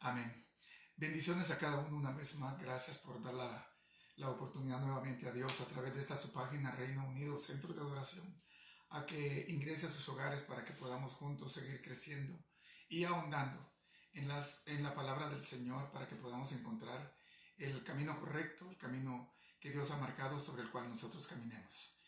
Amén. Bendiciones a cada uno una vez más. Gracias por dar la oportunidad nuevamente a Dios a través de esta su página Reino Unido, Centro de Adoración, a que ingrese a sus hogares para que podamos juntos seguir creciendo y ahondando en la palabra del Señor para que podamos encontrar el camino correcto, el camino que Dios ha marcado sobre el cual nosotros caminemos.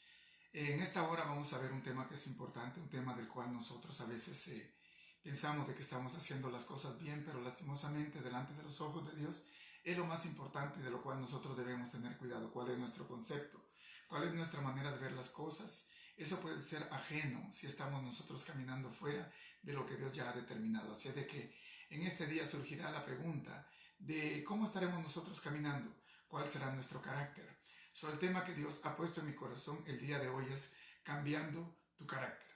En esta hora vamos a ver un tema que es importante, un tema del cual nosotros a veces pensamos de que estamos haciendo las cosas bien, pero lastimosamente delante de los ojos de Dios es lo más importante de lo cual nosotros debemos tener cuidado. ¿Cuál es nuestro concepto? ¿Cuál es nuestra manera de ver las cosas? Eso puede ser ajeno si estamos nosotros caminando fuera de lo que Dios ya ha determinado. Así de que en este día surgirá la pregunta de cómo estaremos nosotros caminando, cuál será nuestro carácter. El tema que Dios ha puesto en mi corazón el día de hoy es cambiando tu carácter.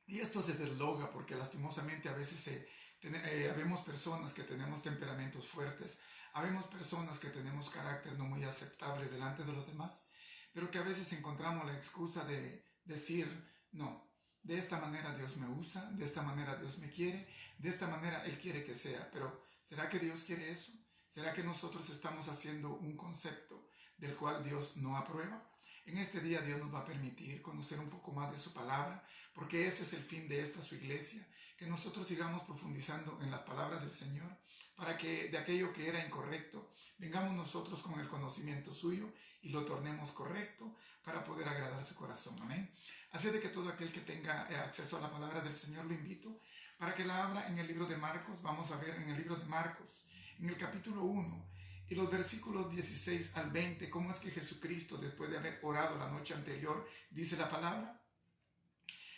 Y esto se desloga porque lastimosamente a veces habemos personas que tenemos temperamentos fuertes, habemos personas que tenemos carácter no muy aceptable delante de los demás, pero que a veces encontramos la excusa de decir, no, de esta manera Dios me usa, de esta manera Dios me quiere, de esta manera Él quiere que sea. Pero ¿será que Dios quiere eso? ¿Será que nosotros estamos haciendo un concepto del cual Dios no aprueba? En este día Dios nos va a permitir conocer un poco más de su palabra, porque ese es el fin de esta su iglesia, que nosotros sigamos profundizando en las palabras del Señor, para que de aquello que era incorrecto, vengamos nosotros con el conocimiento suyo y lo tornemos correcto para poder agradar su corazón. Amén. Así de que todo aquel que tenga acceso a la palabra del Señor lo invito para que la abra en el libro de Marcos. Vamos a ver en el libro de Marcos, en el capítulo 1, y los versículos 16 al 20, cómo es que Jesucristo, después de haber orado la noche anterior, dice la palabra,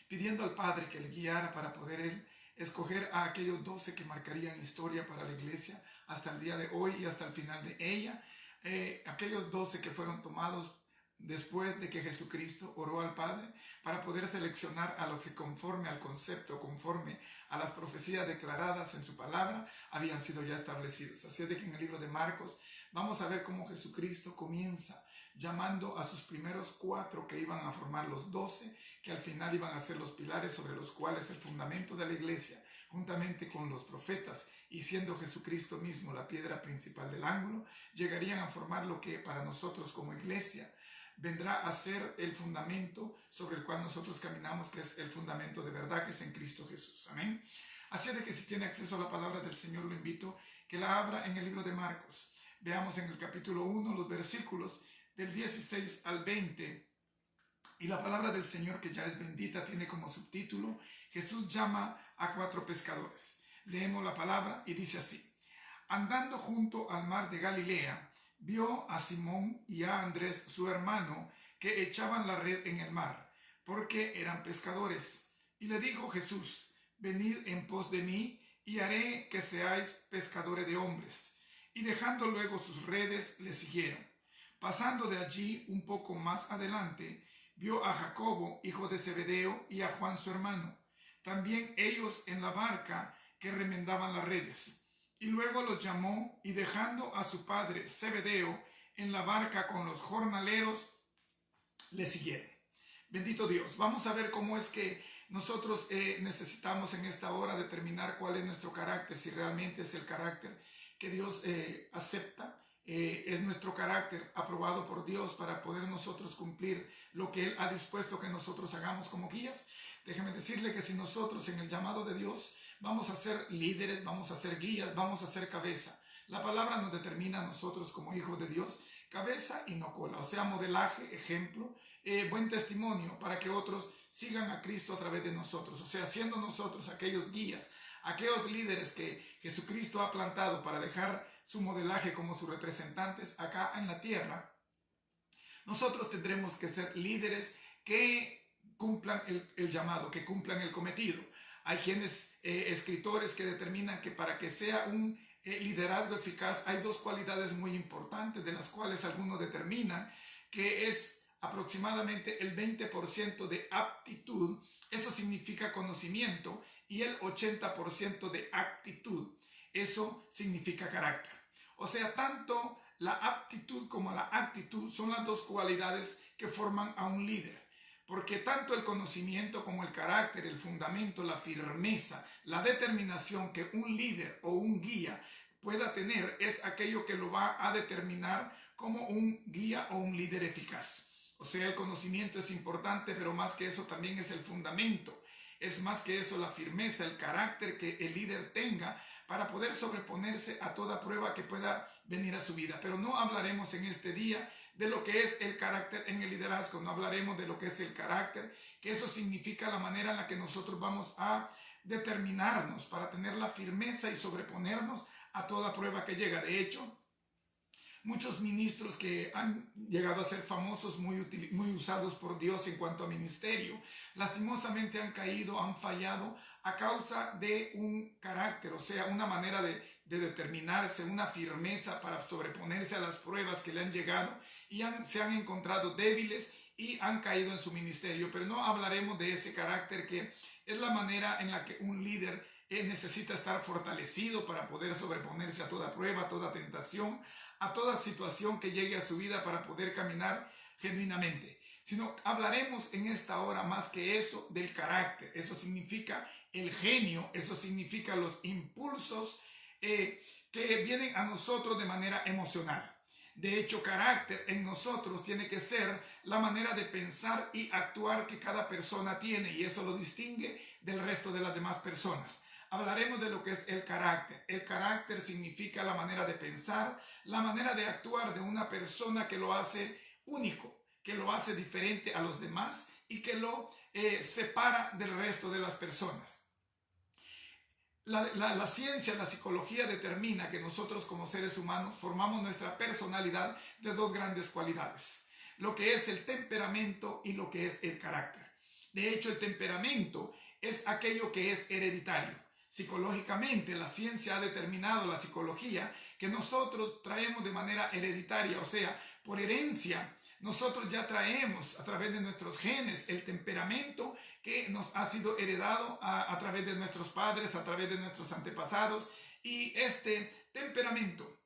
pidiendo al Padre que le guiara para poder Él escoger a aquellos 12 que marcarían historia para la iglesia hasta el día de hoy y hasta el final de ella. Aquellos 12 que fueron tomados después de que Jesucristo oró al Padre para poder seleccionar a los que conforme al concepto, conforme a las profecías declaradas en su palabra, habían sido ya establecidos. Así es de que en el libro de Marcos vamos a ver cómo Jesucristo comienza llamando a sus primeros 4 que iban a formar los 12, que al final iban a ser los pilares sobre los cuales el fundamento de la iglesia, juntamente con los profetas y siendo Jesucristo mismo la piedra principal del ángulo, llegarían a formar lo que para nosotros como iglesia vendrá a ser el fundamento sobre el cual nosotros caminamos, que es el fundamento de verdad, que es en Cristo Jesús. Amén. Así de que si tiene acceso a la palabra del Señor, lo invito que la abra en el libro de Marcos. Veamos en el capítulo 1 los versículos del 16 al 20. Y la palabra del Señor, que ya es bendita, tiene como subtítulo: Jesús llama a 4 pescadores. Leemos la palabra y dice así: andando junto al mar de Galilea, vio a Simón y a Andrés su hermano, que echaban la red en el mar, porque eran pescadores. Y le dijo Jesús: venid en pos de mí, y haré que seáis pescadores de hombres. Y dejando luego sus redes, le siguieron. Pasando de allí un poco más adelante, vio a Jacobo, hijo de Zebedeo, y a Juan su hermano, también ellos en la barca, que remendaban las redes. Y luego los llamó, y dejando a su padre Zebedeo en la barca con los jornaleros, le siguieron. Bendito Dios. Vamos a ver cómo es que nosotros necesitamos en esta hora determinar cuál es nuestro carácter, si realmente es el carácter que Dios acepta. Es nuestro carácter aprobado por Dios para poder nosotros cumplir lo que Él ha dispuesto que nosotros hagamos como guías. Déjeme decirle que si nosotros en el llamado de Dios vamos a ser líderes, vamos a ser guías, vamos a ser cabeza, la palabra nos determina a nosotros como hijos de Dios cabeza y no cola, o sea, modelaje, ejemplo, buen testimonio para que otros sigan a Cristo a través de nosotros, o sea, siendo nosotros aquellos guías, aquellos líderes que Jesucristo ha plantado para dejar su modelaje como sus representantes acá en la tierra. Nosotros tendremos que ser líderes que cumplan el llamado, que cumplan el cometido. Hay quienes, escritores, que determinan que para que sea un liderazgo eficaz hay 2 cualidades muy importantes, de las cuales algunos determinan que es aproximadamente el 20% de aptitud, eso significa conocimiento, y el 80% de actitud, eso significa carácter. O sea, tanto la aptitud como la actitud son las 2 cualidades que forman a un líder. porque tanto el conocimiento como el carácter, el fundamento, la firmeza, la determinación que un líder o un guía pueda tener es aquello que lo va a determinar como un guía o un líder eficaz. O sea, el conocimiento es importante, pero más que eso también es el fundamento. Es más que eso la firmeza, el carácter que el líder tenga para poder sobreponerse a toda prueba que pueda venir a su vida. Pero no hablaremos en este día de lo que es el carácter en el liderazgo, no hablaremos de lo que es el carácter, que eso significa la manera en la que nosotros vamos a determinarnos para tener la firmeza y sobreponernos a toda prueba que llega. De hecho, muchos ministros que han llegado a ser famosos, muy usados por Dios en cuanto a ministerio, lastimosamente han caído, han fallado a causa de un carácter, o sea, una manera de determinarse, una firmeza para sobreponerse a las pruebas que le han llegado y se han encontrado débiles y han caído en su ministerio. Pero no hablaremos de ese carácter que es la manera en la que un líder necesita estar fortalecido para poder sobreponerse a toda prueba, a toda tentación, a toda situación que llegue a su vida para poder caminar genuinamente. Sino hablaremos en esta hora más que eso del carácter. Eso significa el genio, eso significa los impulsos que vienen a nosotros de manera emocional. De hecho, carácter en nosotros tiene que ser la manera de pensar y actuar que cada persona tiene, y eso lo distingue del resto de las demás personas. Hablaremos de lo que es el carácter. El carácter significa la manera de pensar, la manera de actuar de una persona que lo hace único, que lo hace diferente a los demás y que lo separa del resto de las personas. La ciencia, la psicología determina que nosotros como seres humanos formamos nuestra personalidad de dos grandes cualidades, lo que es el temperamento y lo que es el carácter. De hecho, el temperamento es aquello que es hereditario. Psicológicamente, la ciencia ha determinado, la psicología, que nosotros traemos de manera hereditaria, o sea, por herencia. Nosotros ya traemos a través de nuestros genes el temperamento que nos ha sido heredado a través de nuestros padres, a través de nuestros antepasados. Y este temperamento,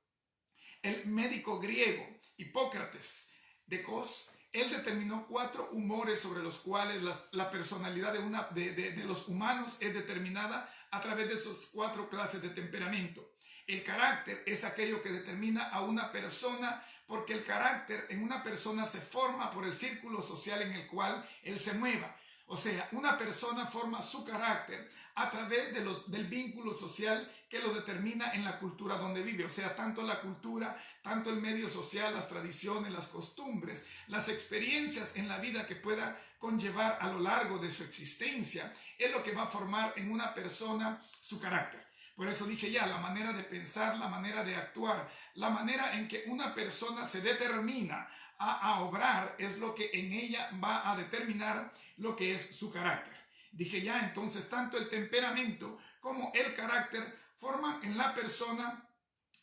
el médico griego Hipócrates de Cos, él determinó 4 humores sobre los cuales la personalidad de los humanos es determinada a través de esas 4 clases de temperamento. El carácter es aquello que determina a una persona, porque el carácter en una persona se forma por el círculo social en el cual él se mueva. O sea, una persona forma su carácter a través del vínculo social que lo determina en la cultura donde vive. O sea, tanto la cultura, tanto el medio social, las tradiciones, las costumbres, las experiencias en la vida que pueda conllevar a lo largo de su existencia, es lo que va a formar en una persona su carácter. Por eso dije ya, la manera de pensar, la manera de actuar, la manera en que una persona se determina a obrar es lo que en ella va a determinar lo que es su carácter. Dije ya, entonces tanto el temperamento como el carácter forman en la persona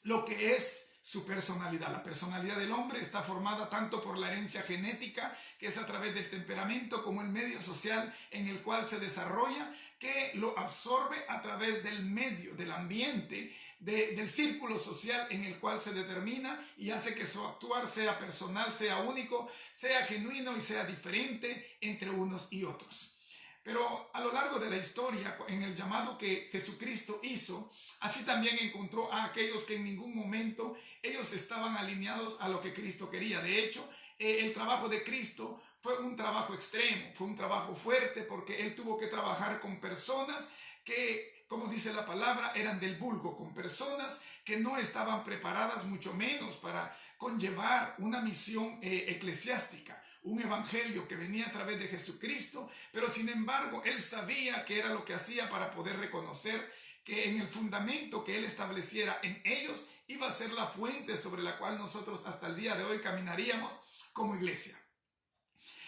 lo que es su personalidad. La personalidad del hombre está formada tanto por la herencia genética, que es a través del temperamento, como el medio social en el cual se desarrolla, que lo absorbe a través del medio, del ambiente, del círculo social en el cual se determina y hace que su actuar sea personal, sea único, sea genuino y sea diferente entre unos y otros. Pero a lo largo de la historia, en el llamado que Jesucristo hizo, así también encontró a aquellos que en ningún momento ellos estaban alineados a lo que Cristo quería. De hecho, el trabajo de Cristo fue un trabajo extremo, fue un trabajo fuerte, porque él tuvo que trabajar con personas que, como dice la palabra, eran del vulgo, con personas que no estaban preparadas, mucho menos para conllevar una misión eclesiástica, un evangelio que venía a través de Jesucristo, pero sin embargo él sabía que era lo que hacía para poder reconocer que en el fundamento que él estableciera en ellos iba a ser la fuente sobre la cual nosotros hasta el día de hoy caminaríamos como iglesia.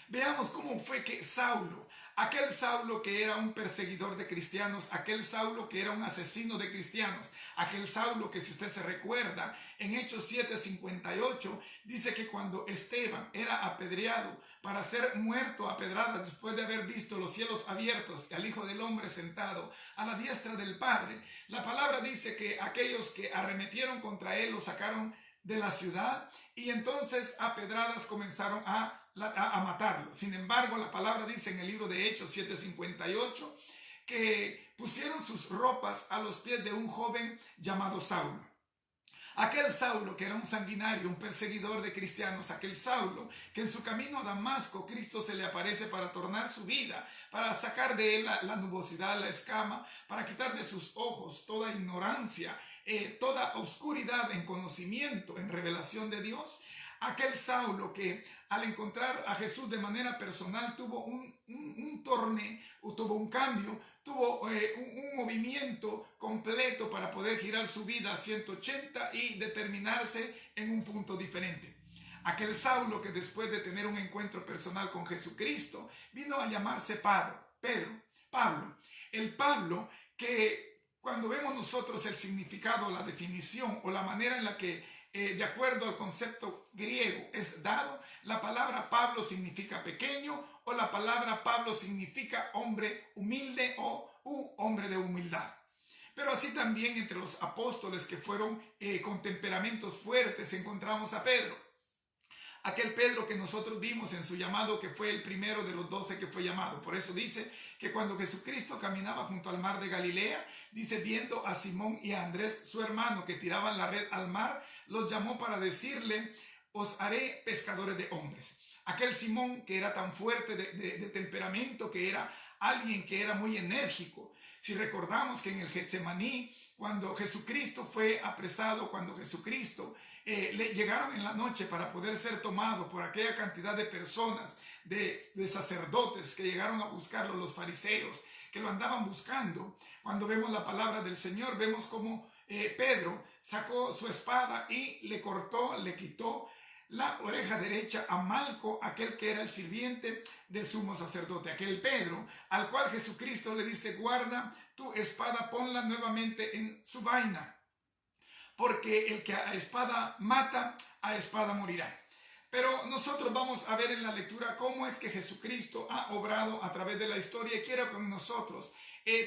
Veamos cómo fue que Saulo, aquel Saulo que era un perseguidor de cristianos, aquel Saulo que era un asesino de cristianos, aquel Saulo que, si usted se recuerda, en Hechos 7:58 dice que cuando Esteban era apedreado para ser muerto a pedradas después de haber visto los cielos abiertos y al Hijo del Hombre sentado a la diestra del Padre, la palabra dice que aquellos que arremetieron contra él lo sacaron de la ciudad y entonces a pedradas comenzaron a a matarlo. Sin embargo, la palabra dice en el libro de Hechos 7:58 que pusieron sus ropas a los pies de un joven llamado Saulo. Aquel Saulo que era un sanguinario, un perseguidor de cristianos, aquel Saulo que en su camino a Damasco Cristo se le aparece para tornar su vida, para sacar de él la nubosidad, la escama, para quitar de sus ojos toda ignorancia, toda oscuridad en conocimiento, en revelación de Dios. Aquel Saulo que al encontrar a Jesús de manera personal tuvo tuvo un cambio, tuvo un movimiento completo para poder girar su vida a 180 y determinarse en un punto diferente. Aquel Saulo que después de tener un encuentro personal con Jesucristo vino a llamarse Pablo. El Pablo que cuando vemos nosotros el significado, la definición o la manera en la que de acuerdo al concepto griego es dado, la palabra Pablo significa pequeño o la palabra Pablo significa hombre humilde o hombre de humildad. Pero así también entre los apóstoles que fueron con temperamentos fuertes encontramos a Pedro. Aquel Pedro que nosotros vimos en su llamado, que fue el primero de los 12 que fue llamado. Por eso dice que cuando Jesucristo caminaba junto al mar de Galilea, dice, viendo a Simón y a Andrés, su hermano, que tiraban la red al mar, los llamó para decirle, os haré pescadores de hombres. Aquel Simón que era tan fuerte de temperamento, que era alguien que era muy enérgico. Si recordamos que en el Getsemaní, cuando Jesucristo fue apresado, cuando Jesucristo le llegaron en la noche para poder ser tomado por aquella cantidad de personas, de sacerdotes que llegaron a buscarlo, los fariseos, que lo andaban buscando. Cuando vemos la palabra del Señor, vemos como Pedro sacó su espada y le cortó, le quitó la oreja derecha a Malco, aquel que era el sirviente del sumo sacerdote, aquel Pedro, al cual Jesucristo le dice, guarda tu espada, ponla nuevamente en su vaina, porque el que a espada mata, a espada morirá. Pero nosotros vamos a ver en la lectura cómo es que Jesucristo ha obrado a través de la historia y quiere con nosotros.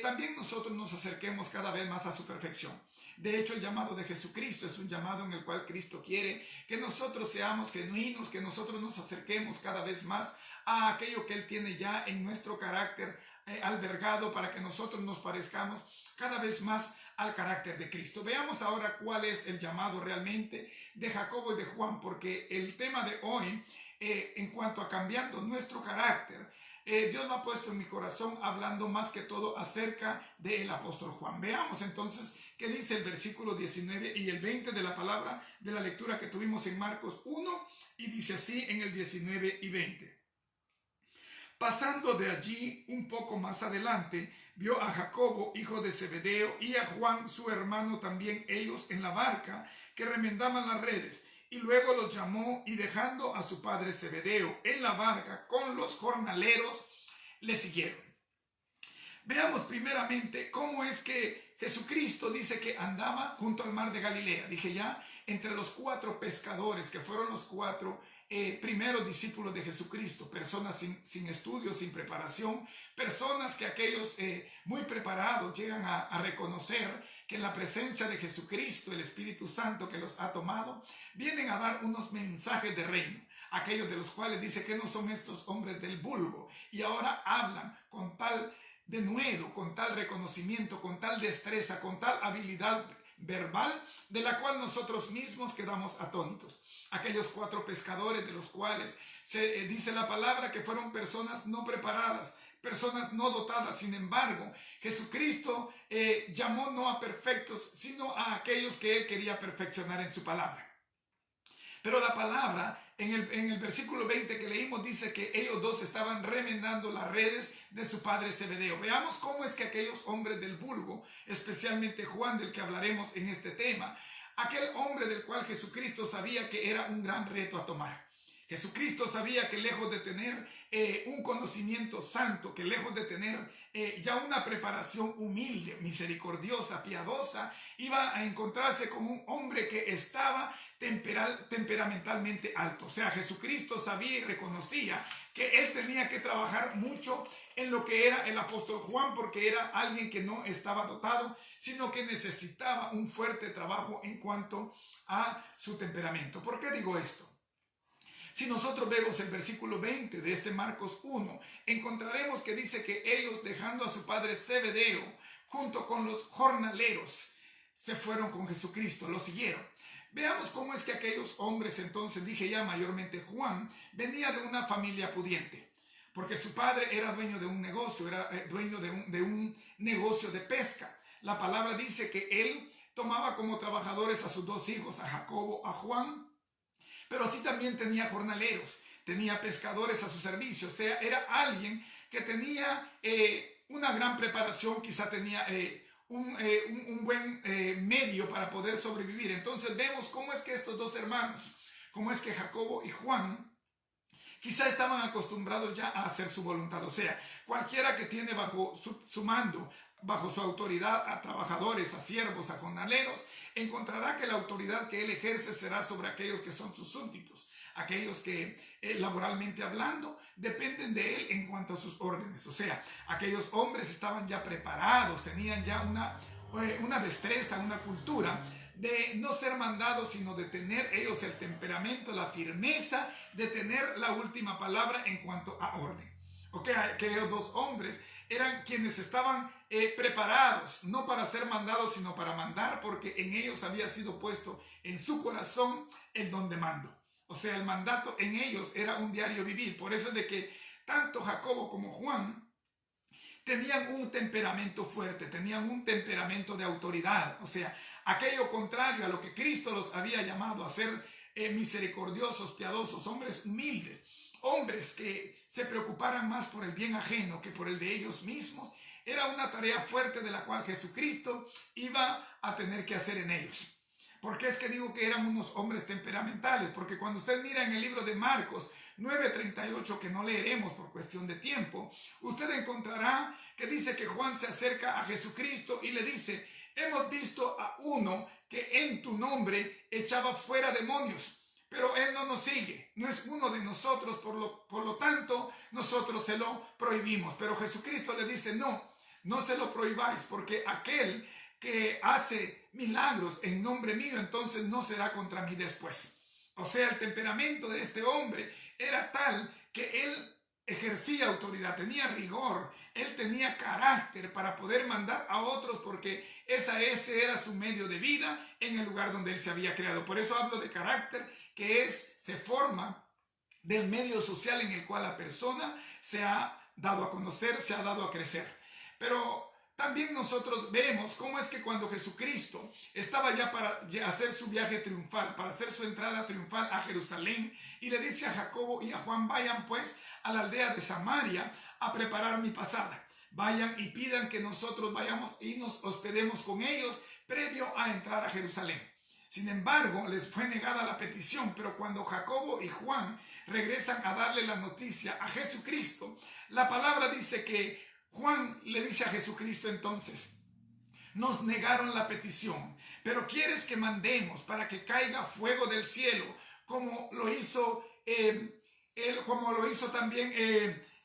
También nosotros nos acerquemos cada vez más a su perfección. De hecho, el llamado de Jesucristo es un llamado en el cual Cristo quiere que nosotros seamos genuinos, que nosotros nos acerquemos cada vez más a aquello que Él tiene ya en nuestro carácter albergado, para que nosotros nos parezcamos cada vez más al carácter de Cristo. Veamos ahora cuál es el llamado realmente de Jacobo y de Juan, porque el tema de hoy, en cuanto a cambiando nuestro carácter, Dios lo ha puesto en mi corazón hablando más que todo acerca del apóstol Juan. Veamos entonces qué dice el versículo 19 y el 20 de la palabra de la lectura que tuvimos en Marcos 1, y dice así en el 19 y 20. Pasando de allí un poco más adelante, vio a Jacobo, hijo de Zebedeo, y a Juan, su hermano, también ellos en la barca, que remendaban las redes. Y luego los llamó, y dejando a su padre Zebedeo en la barca con los jornaleros, le siguieron. Veamos primeramente cómo es que Jesucristo dice que andaba junto al mar de Galilea. Dije ya, entre los 4 pescadores, que fueron los 4 primeros discípulos de Jesucristo, personas sin estudio, sin preparación, personas que aquellos muy preparados llegan a reconocer que en la presencia de Jesucristo, el Espíritu Santo que los ha tomado, vienen a dar unos mensajes de reino, aquellos de los cuales dice que no son estos hombres del vulgo, y ahora hablan con tal denuedo, con tal reconocimiento, con tal destreza, con tal habilidad verbal, de la cual nosotros mismos quedamos atónitos. Aquellos 4 pescadores, de los cuales se dice la palabra que fueron personas no preparadas, personas no dotadas. Sin embargo, Jesucristo llamó no a perfectos, sino a aquellos que Él quería perfeccionar en su palabra. Pero la palabra, en el versículo 20 que leímos, dice que ellos 2 estaban remendando las redes de su padre Zebedeo. Veamos cómo es que aquellos hombres del vulgo, especialmente Juan, del que hablaremos en este tema, aquel hombre del cual Jesucristo sabía que era un gran reto a tomar. Jesucristo sabía que lejos de tener un conocimiento santo, que lejos de tener ya una preparación humilde, misericordiosa, piadosa, iba a encontrarse con un hombre que estaba temperamentalmente alto. O sea, Jesucristo sabía y reconocía que él tenía que trabajar mucho en lo que era el apóstol Juan, porque era alguien que no estaba dotado, sino que necesitaba un fuerte trabajo en cuanto a su temperamento. ¿Por qué digo esto? Si nosotros vemos el versículo 20 de este Marcos 1, encontraremos que dice que ellos, dejando a su padre Zebedeo, junto con los jornaleros, se fueron con Jesucristo, lo siguieron. Veamos cómo es que aquellos hombres, entonces dije ya mayormente Juan, venía de una familia pudiente, porque su padre era dueño de un negocio, era dueño de un negocio de pesca. La palabra dice que él tomaba como trabajadores a sus dos hijos, a Jacobo, a Juan, pero así también tenía jornaleros, tenía pescadores a su servicio, o sea, era alguien que tenía una gran preparación, quizá tenía un buen medio para poder sobrevivir. Entonces vemos cómo es que estos dos hermanos, cómo es que Jacobo y Juan, quizá estaban acostumbrados ya a hacer su voluntad. O sea, cualquiera que tiene bajo su mando, bajo su autoridad a trabajadores, a siervos, a jornaleros, encontrará que la autoridad que él ejerce será sobre aquellos que son sus súbditos, aquellos que laboralmente hablando dependen de él en cuanto a sus órdenes. O sea, aquellos hombres estaban ya preparados, tenían ya una destreza, una cultura de no ser mandados, sino de tener ellos el temperamento, la firmeza de tener la última palabra en cuanto a orden. Okay, aquellos dos hombres eran quienes estaban preparados, no para ser mandados, sino para mandar, porque en ellos había sido puesto en su corazón el don de mando. O sea, el mandato en ellos era un diario vivir. Por eso es de que tanto Jacobo como Juan tenían un temperamento fuerte, tenían un temperamento de autoridad. O sea, aquello contrario a lo que Cristo los había llamado a ser misericordiosos, piadosos, hombres humildes, hombres que se preocuparan más por el bien ajeno que por el de ellos mismos. Era una tarea fuerte de la cual Jesucristo iba a tener que hacer en ellos. ¿Por qué es que digo que eran unos hombres temperamentales? Porque cuando usted mira en el libro de Marcos 9:38, que no leeremos por cuestión de tiempo, usted encontrará que dice que Juan se acerca a Jesucristo y le dice: hemos visto a uno que en tu nombre echaba fuera demonios, pero él no nos sigue, no es uno de nosotros, por lo tanto nosotros se lo prohibimos. Pero Jesucristo le dice: no se lo prohibáis, porque aquel que hace milagros en nombre mío, entonces no será contra mí después. O sea, el temperamento de este hombre era tal que él ejercía autoridad, tenía rigor, él tenía carácter para poder mandar a otros, porque ese era su medio de vida en el lugar donde él se había creado. Por eso hablo de carácter, que se forma del medio social en el cual la persona se ha dado a conocer, se ha dado a crecer. Pero también nosotros vemos cómo es que cuando Jesucristo estaba ya para hacer su viaje triunfal, para hacer su entrada triunfal a Jerusalén, y le dice a Jacobo y a Juan: vayan pues a la aldea de Samaria a preparar mi pasada. Vayan y pidan que nosotros vayamos y nos hospedemos con ellos previo a entrar a Jerusalén. Sin embargo, les fue negada la petición, pero cuando Jacobo y Juan regresan a darle la noticia a Jesucristo, la palabra dice que Juan le dice a Jesucristo entonces: nos negaron la petición, pero quieres que mandemos para que caiga fuego del cielo, como lo hizo también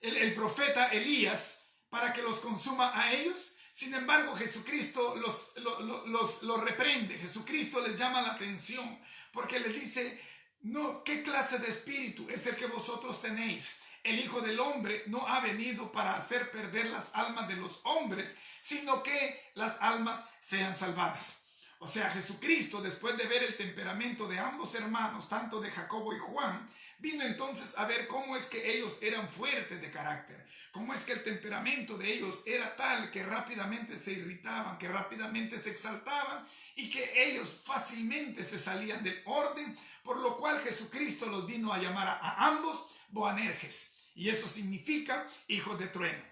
el profeta Elías, para que los consuma a ellos. Sin embargo, Jesucristo los reprende. Jesucristo les llama la atención porque les dice: no, ¿qué clase de espíritu es el que vosotros tenéis? El Hijo del Hombre no ha venido para hacer perder las almas de los hombres, sino que las almas sean salvadas. O sea, Jesucristo, después de ver el temperamento de ambos hermanos, tanto de Jacobo y Juan, vino entonces a ver cómo es que ellos eran fuertes de carácter, cómo es que el temperamento de ellos era tal que rápidamente se irritaban, que rápidamente se exaltaban y que ellos fácilmente se salían del orden, por lo cual Jesucristo los vino a llamar a ambos Boanerges, y eso significa hijos de trueno.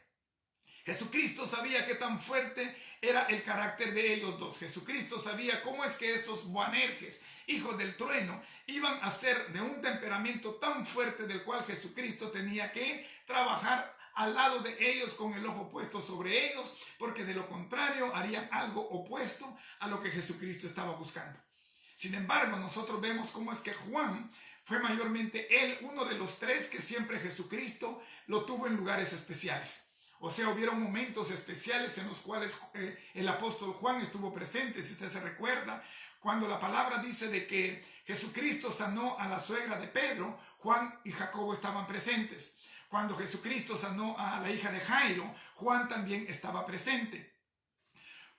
Jesucristo sabía qué tan fuerte era el carácter de ellos dos. Jesucristo sabía cómo es que estos Boanerges, hijos del trueno, iban a ser de un temperamento tan fuerte, del cual Jesucristo tenía que trabajar al lado de ellos con el ojo puesto sobre ellos, porque de lo contrario harían algo opuesto a lo que Jesucristo estaba buscando. Sin embargo, nosotros vemos cómo es que Juan fue mayormente él uno de los tres que siempre Jesucristo lo tuvo en lugares especiales. O sea, hubieron momentos especiales en los cuales el apóstol Juan estuvo presente, si usted se recuerda, cuando la palabra dice de que Jesucristo sanó a la suegra de Pedro, Juan y Jacobo estaban presentes. Cuando Jesucristo sanó a la hija de Jairo, Juan también estaba presente.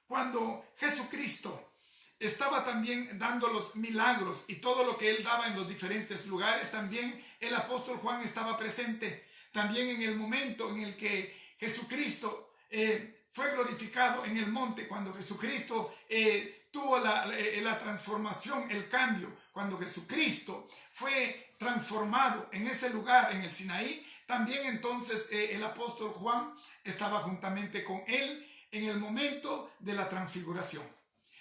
Cuando Jesucristo estaba también dando los milagros y todo lo que él daba en los diferentes lugares, también el apóstol Juan estaba presente. También en el momento en el que Jesucristo fue glorificado en el monte, cuando Jesucristo tuvo la transformación, el cambio, cuando Jesucristo fue transformado en ese lugar, en el Sinaí, también entonces el apóstol Juan estaba juntamente con él en el momento de la transfiguración.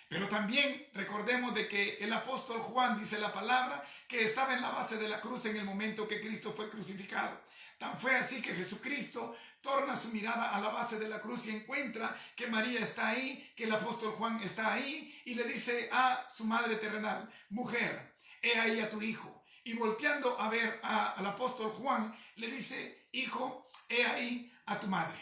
Pero también recordemos de que el apóstol Juan, dice la palabra, que estaba en la base de la cruz en el momento que Cristo fue crucificado. Tan fue así que Jesucristo torna su mirada a la base de la cruz y encuentra que María está ahí, que el apóstol Juan está ahí, y le dice a su madre terrenal: mujer, he ahí a tu hijo. Y volteando a ver al apóstol Juan, le dice: hijo, he ahí a tu madre.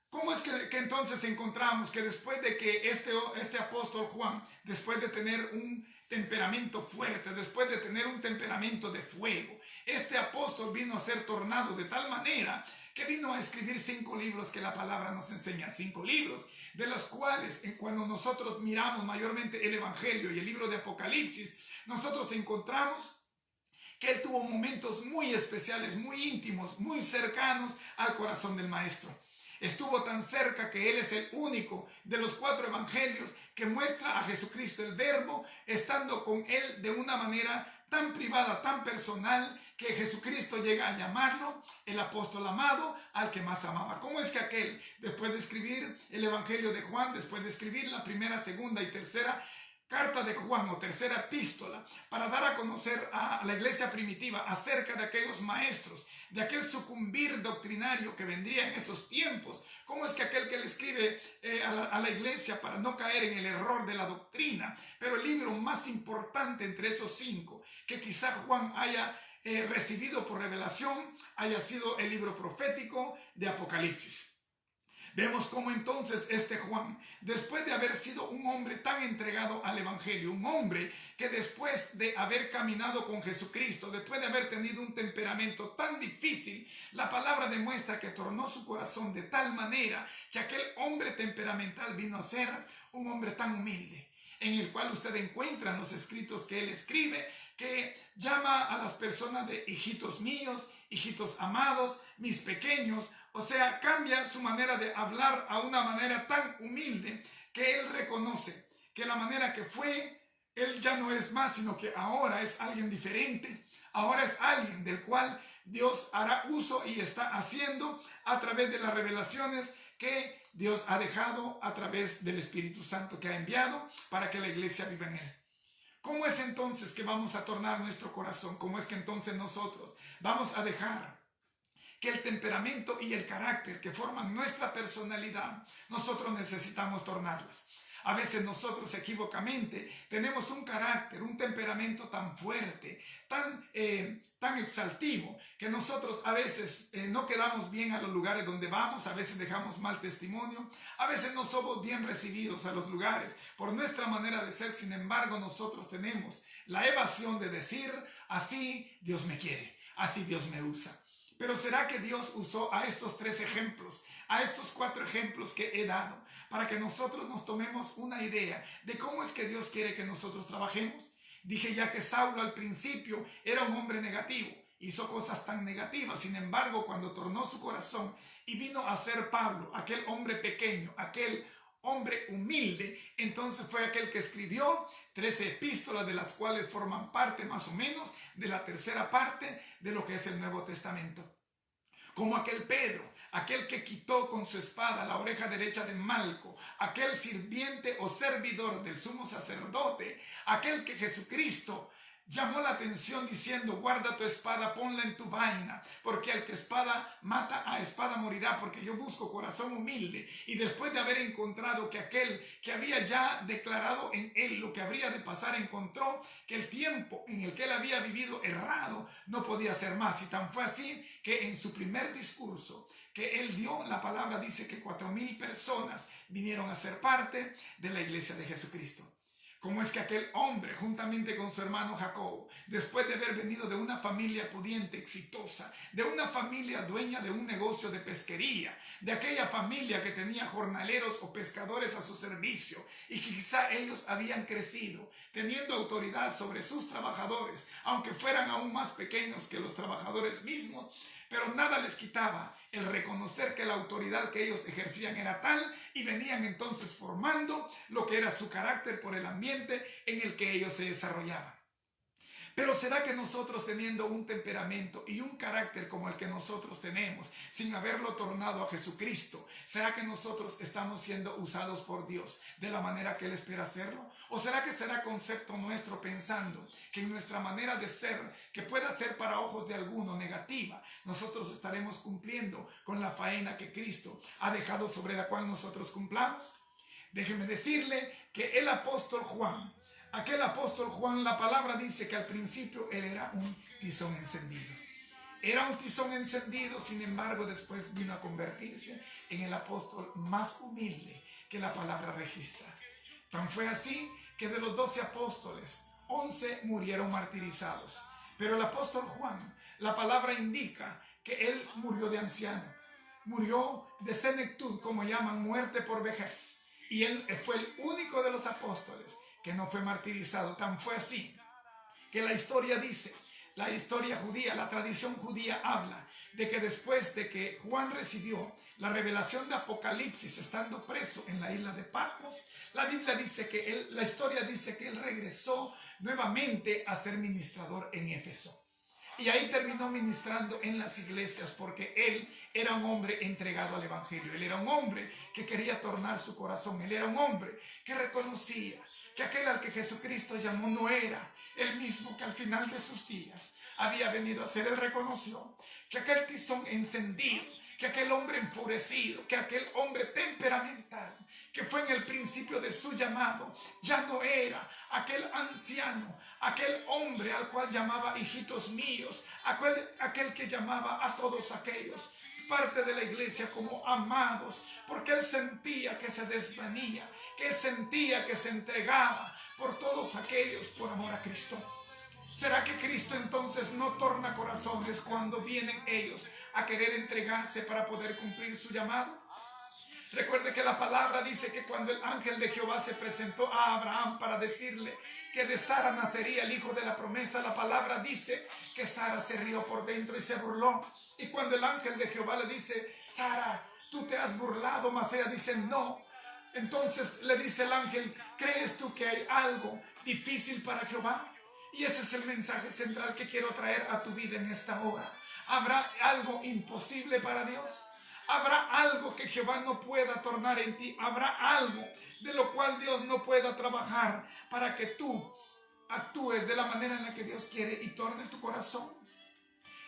¿Cómo es que entonces encontramos que después de que este apóstol Juan, después de tener un temperamento fuerte, después de tener un temperamento de fuego, este apóstol vino a ser tornado de tal manera que vino a escribir 5 libros que la palabra nos enseña? 5 libros, de los cuales cuando nosotros miramos mayormente el Evangelio y el libro de Apocalipsis, nosotros encontramos que él tuvo momentos muy especiales, muy íntimos, muy cercanos al corazón del Maestro. Estuvo tan cerca que él es el único de los 4 evangelios que muestra a Jesucristo el Verbo, estando con él de una manera tan privada, tan personal, que Jesucristo llega a llamarlo el apóstol amado, al que más amaba. ¿Cómo es que aquel, después de escribir el Evangelio de Juan, después de escribir la primera, segunda y tercera carta de Juan o tercera epístola, para dar a conocer a la iglesia primitiva acerca de aquellos maestros, de aquel sucumbir doctrinario que vendría en esos tiempos? ¿Cómo es que aquel que le escribe a la iglesia para no caer en el error de la doctrina? Pero el libro más importante entre esos 5 que quizá Juan haya recibido por revelación haya sido el libro profético de Apocalipsis. Vemos cómo entonces este Juan, después de haber sido un hombre tan entregado al Evangelio, un hombre que después de haber caminado con Jesucristo, después de haber tenido un temperamento tan difícil, la palabra demuestra que tornó su corazón de tal manera que aquel hombre temperamental vino a ser un hombre tan humilde, en el cual usted encuentra en los escritos que él escribe, que llama a las personas de hijitos míos, hijitos amados, mis pequeños. O sea, cambia su manera de hablar a una manera tan humilde que él reconoce que la manera que fue, él ya no es más, sino que ahora es alguien diferente. Ahora es alguien del cual Dios hará uso y está haciendo a través de las revelaciones que Dios ha dejado a través del Espíritu Santo que ha enviado para que la iglesia viva en él. ¿Cómo es entonces que vamos a tornar nuestro corazón? ¿Cómo es que entonces nosotros vamos a dejar que el temperamento y el carácter que forman nuestra personalidad, nosotros necesitamos tornarlas? A veces nosotros equivocamente tenemos un carácter, un temperamento tan fuerte, tan exaltivo, que nosotros a veces no quedamos bien a los lugares donde vamos, a veces dejamos mal testimonio, a veces no somos bien recibidos a los lugares por nuestra manera de ser. Sin embargo, nosotros tenemos la evasión de decir: así Dios me quiere, así Dios me usa. Pero ¿será que Dios usó a estos 3 ejemplos, a estos 4 ejemplos que he dado, para que nosotros nos tomemos una idea de cómo es que Dios quiere que nosotros trabajemos? Dije ya que Saulo al principio era un hombre negativo, hizo cosas tan negativas. Sin embargo, cuando tornó su corazón y vino a ser Pablo, aquel hombre pequeño, aquel hombre humilde, entonces fue aquel que escribió 13 epístolas, de las cuales forman parte más o menos de la tercera parte de lo que es el Nuevo Testamento. Como aquel Pedro, aquel que quitó con su espada la oreja derecha de Malco, aquel sirviente o servidor del sumo sacerdote, aquel que Jesucristo llamó la atención diciendo: guarda tu espada, ponla en tu vaina, porque al que espada mata, a espada morirá, porque yo busco corazón humilde. Y después de haber encontrado que aquel que había ya declarado en él lo que habría de pasar, encontró que el tiempo en el que él había vivido errado no podía ser más. Y tan fue así que en su primer discurso, que él dio, la palabra dice que 4,000 personas vinieron a ser parte de la iglesia de Jesucristo. ¿Cómo es que aquel hombre, juntamente con su hermano Jacob, después de haber venido de una familia pudiente, exitosa, de una familia dueña de un negocio de pesquería, de aquella familia que tenía jornaleros o pescadores a su servicio y que quizá ellos habían crecido teniendo autoridad sobre sus trabajadores, aunque fueran aún más pequeños que los trabajadores mismos, pero nada les quitaba el reconocer que la autoridad que ellos ejercían era tal y venían entonces formando lo que era su carácter por el ambiente en el que ellos se desarrollaban. Pero ¿será que nosotros, teniendo un temperamento y un carácter como el que nosotros tenemos, sin haberlo tornado a Jesucristo, será que nosotros estamos siendo usados por Dios de la manera que Él espera hacerlo? ¿O será que será concepto nuestro pensando que en nuestra manera de ser, que pueda ser para ojos de alguno negativa, nosotros estaremos cumpliendo con la faena que Cristo ha dejado sobre la cual nosotros cumplamos? Déjeme decirle que el apóstol Juan, aquel apóstol Juan, la palabra dice que al principio él era un tizón encendido. Era un tizón encendido, sin embargo, después vino a convertirse en el apóstol más humilde que la palabra registra. Tan fue así que de los 12 apóstoles, 11 murieron martirizados. Pero el apóstol Juan, la palabra indica que él murió de anciano. Murió de senectud, como llaman, muerte por vejez. Y él fue el único de los apóstoles que no fue martirizado. Tan fue así que la historia dice, la historia judía, la tradición judía habla de que después de que Juan recibió la revelación de Apocalipsis estando preso en la isla de Patmos, la Biblia dice que la historia dice que él regresó nuevamente a ser ministrador en Éfeso. Y ahí terminó ministrando en las iglesias porque él era un hombre entregado al evangelio. Él era un hombre que quería tornar su corazón. Él era un hombre que reconocía que aquel al que Jesucristo llamó no era el mismo que al final de sus días había venido a ser. Él reconoció que aquel tizón encendido, que aquel hombre enfurecido, que aquel hombre temperamental, que fue en el principio de su llamado, ya no era aquel anciano, aquel hombre al cual llamaba hijitos míos, aquel que llamaba a todos aquellos parte de la iglesia como amados, porque él sentía que se desvanía, que él sentía que se entregaba por todos aquellos por amor a Cristo. ¿Será que Cristo entonces no torna corazones cuando vienen ellos a querer entregarse para poder cumplir su llamado? Recuerde que la palabra dice que cuando el ángel de Jehová se presentó a Abraham para decirle que de Sara nacería el hijo de la promesa, la palabra dice que Sara se rió por dentro y se burló. Y cuando el ángel de Jehová le dice, Sara, tú te has burlado, mas ella dice no. Entonces le dice el ángel, ¿crees tú que hay algo difícil para Jehová? Y ese es el mensaje central que quiero traer a tu vida en esta hora. ¿Habrá algo imposible para Dios? ¿Habrá algo que Jehová no pueda tornar en ti? ¿Habrá algo de lo cual Dios no pueda trabajar para que tú actúes de la manera en la que Dios quiere y torne tu corazón?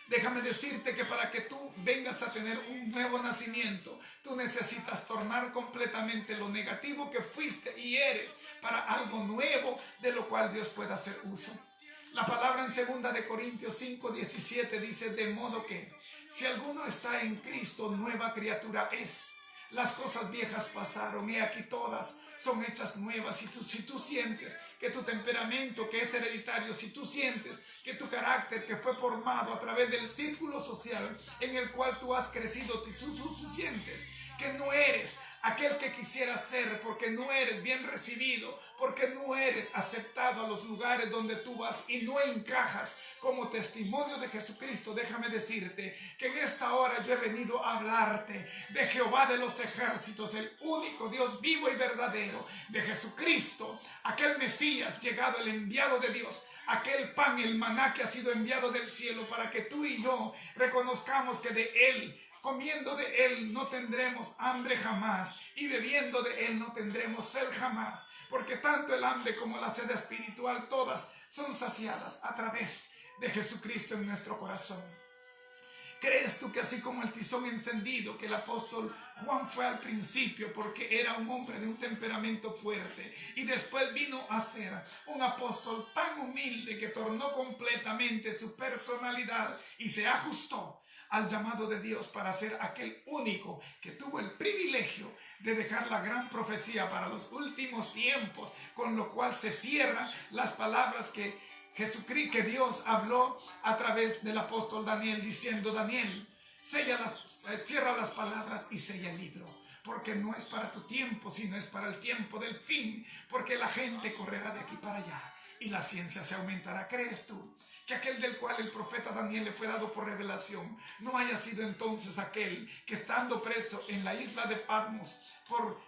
Déjame decirte que para que tú vengas a tener un nuevo nacimiento, tú necesitas tornar completamente lo negativo que fuiste y eres para algo nuevo de lo cual Dios pueda hacer uso. La palabra en 2 Corintios 5:17 dice, de modo que si alguno está en Cristo, nueva criatura es. Las cosas viejas pasaron y aquí todas son hechas nuevas. Si tú sientes que tu temperamento, que es hereditario, si tú sientes que tu carácter, que fue formado a través del círculo social en el cual tú has crecido, tú sientes que no eres aquel que quisieras ser, porque no eres bien recibido, porque no eres aceptado a los lugares donde tú vas y no encajas como testimonio de Jesucristo, déjame decirte que en esta hora yo he venido a hablarte de Jehová de los ejércitos, el único Dios vivo y verdadero, de Jesucristo, aquel Mesías llegado, el enviado de Dios, aquel pan, el maná que ha sido enviado del cielo para que tú y yo reconozcamos que de Él, comiendo de Él no tendremos hambre jamás y bebiendo de Él no tendremos sed jamás, porque tanto el hambre como la sed espiritual todas son saciadas a través de Jesucristo en nuestro corazón. ¿Crees tú que así como el tizón encendido que el apóstol Juan fue al principio porque era un hombre de un temperamento fuerte y después vino a ser un apóstol tan humilde que tornó completamente su personalidad y se ajustó al llamado de Dios para ser aquel único que tuvo el privilegio de dejar la gran profecía para los últimos tiempos, con lo cual se cierran las palabras que Jesucristo, que Dios habló a través del apóstol Daniel, diciendo: Daniel, cierra las palabras y sella el libro, porque no es para tu tiempo, sino es para el tiempo del fin, porque la gente correrá de aquí para allá y la ciencia se aumentará. ¿Crees tú que aquel del cual el profeta Daniel le fue dado por revelación no haya sido entonces aquel que, estando preso en la isla de Patmos,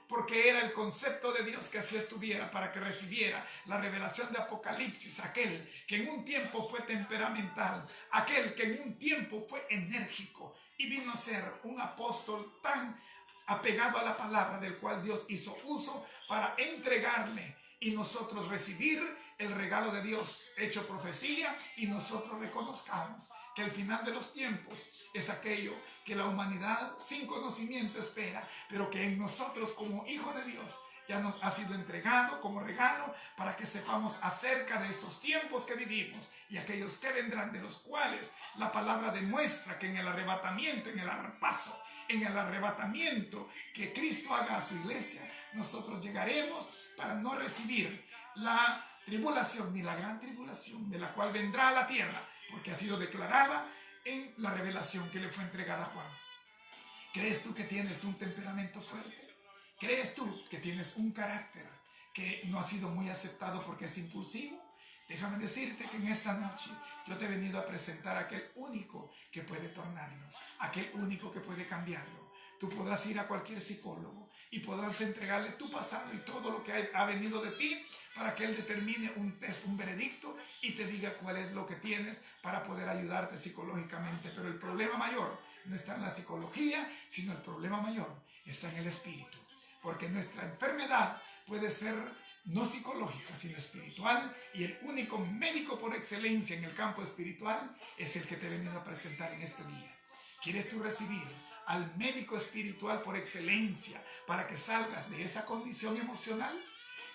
porque era el concepto de Dios que así estuviera, para que recibiera la revelación de Apocalipsis, aquel que en un tiempo fue temperamental, aquel que en un tiempo fue enérgico y vino a ser un apóstol tan apegado a la palabra, del cual Dios hizo uso para entregarle y nosotros recibir el regalo de Dios hecho profecía, y nosotros reconozcamos que el final de los tiempos es aquello que la humanidad sin conocimiento espera, pero que en nosotros como hijos de Dios ya nos ha sido entregado como regalo, para que sepamos acerca de estos tiempos que vivimos y aquellos que vendrán, de los cuales la palabra demuestra que en el arrebatamiento, en el arpazo, en el arrebatamiento que Cristo haga a su iglesia, nosotros llegaremos para no recibir la tribulación ni la gran tribulación de la cual vendrá a la tierra, porque ha sido declarada en la revelación que le fue entregada a Juan. ¿Crees tú que tienes un temperamento fuerte? ¿Crees tú que tienes un carácter que no ha sido muy aceptado porque es impulsivo? Déjame decirte que en esta noche yo te he venido a presentar a aquel único que puede tornarlo, aquel único que puede cambiarlo. Tú podrás ir a cualquier psicólogo y podrás entregarle tu pasado y todo lo que ha venido de ti, para que él determine un test, un veredicto, y te diga cuál es lo que tienes para poder ayudarte psicológicamente. Pero el problema mayor no está en la psicología, sino el problema mayor está en el espíritu. Porque nuestra enfermedad puede ser no psicológica, sino espiritual, y el único médico por excelencia en el campo espiritual es el que te he venido a presentar en este día. ¿Quieres tú recibir al médico espiritual por excelencia para que salgas de esa condición emocional?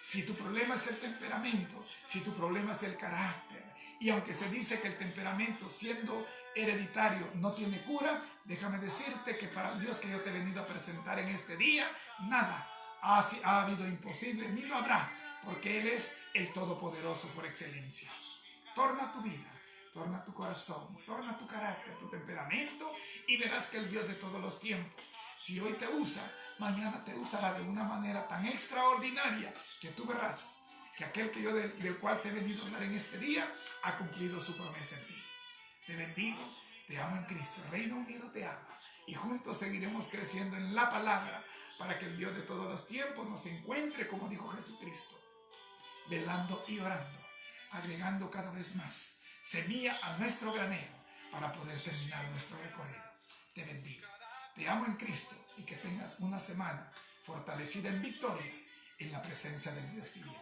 Si tu problema es el temperamento, si tu problema es el carácter, y aunque se dice que el temperamento, siendo hereditario, no tiene cura, déjame decirte que para el Dios que yo te he venido a presentar en este día, nada ha habido imposible, ni lo habrá, porque Él es el Todopoderoso por excelencia. Torna tu vida, torna tu corazón, torna tu carácter, tu temperamento, y verás que el Dios de todos los tiempos, si hoy te usa, mañana te usará de una manera tan extraordinaria que tú verás que aquel que yo del cual te he venido a hablar en este día ha cumplido su promesa en ti. Te bendigo, te amo en Cristo, Reino Unido te ama, y juntos seguiremos creciendo en la palabra, para que el Dios de todos los tiempos nos encuentre, como dijo Jesucristo, velando y orando, agregando cada vez más semilla a nuestro granero para poder terminar nuestro recorrido. Te bendigo, te amo en Cristo, y que tengas una semana fortalecida en victoria en la presencia del Dios viviente.